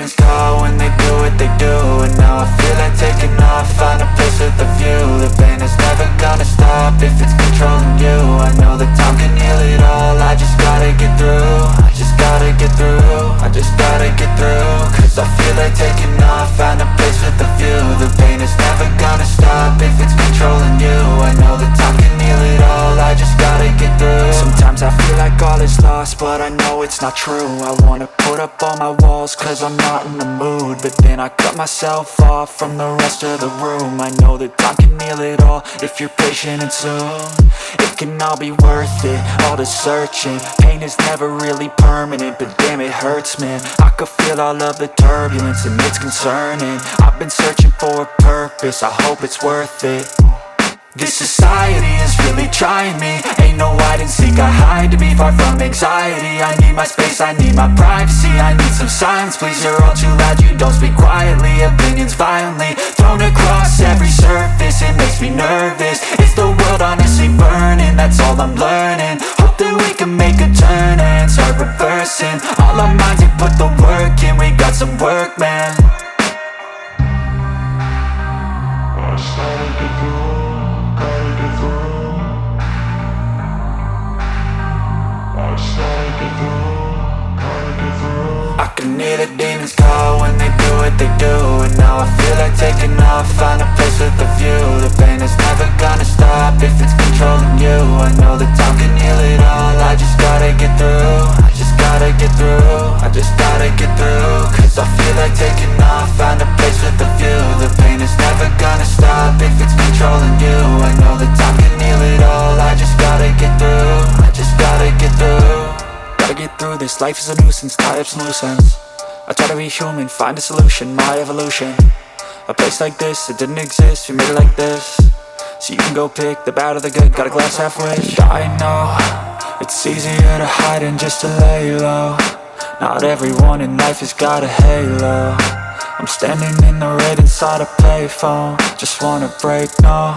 demons call when they do what they do. And now I feel like taking off, find a place with a view. The pain is never gonna stop if it's controlling you. I know that time can heal it all, I just gotta get through. I just gotta get through, I just gotta get through. Cause I feel like taking off, find a place with a view. The pain is never gonna stop if it's controlling you. I know that time can heal it all, I just gotta get through. Sometimes I feel like all is lost, but I know it's not true. I wanna put up all my walls cause I'm not in the mood, but then I cut myself off from the rest of the room. I know that time can heal it all if you're patient and soon. It can all be worth it, all the searching. Pain is never really permanent, but damn it hurts, man. I could feel all of the turbulence and it's concerning. I've been searching for a purpose, I hope it's worth it. This society is really trying me. Ain't no hide and seek, I hide to be far from anxiety. I need my space, I need my privacy. I need some silence, please, you're all too loud. You don't speak quietly, opinions violently thrown across every surface. It makes me nervous, it's the world honestly burning. That's all I'm learning, hope that we can make a turn and start reversing. All our minds, we put the work in, we got some work, man. I started to go. I can hear the demons call when they do what they do. And now I feel like taking off, find a place with a view. The pain is never gonna stop if it's controlling you. I know that time can heal it all, I just gotta get through. I just gotta get through, I just gotta get through. Cause I feel like taking off, find a place with a view. The pain is never gonna stop if it's controlling you. I know that time can heal it all, I just gotta get through. I just gotta get through. Gotta get through this, life is a nuisance, tie up some loose ends. I try to be human, find a solution, my evolution. A place like this, it didn't exist, we made it like this. So you can go pick the bad or the good, got a glass halfway. I know, it's easier to hide than just to lay low. Not everyone in life has got a halo. I'm standing in the red inside a payphone, just wanna break, no.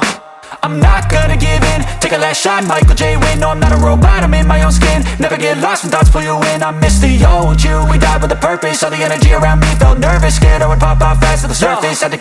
I'm not gonna give in, take a last shot, Michael J. Win. No, I'm not a robot, I'm in my own skin. Never get lost when thoughts pull you in. I miss the old you, we died with a purpose. All the energy around me felt nervous, scared I would pop off fast to the surface. Had to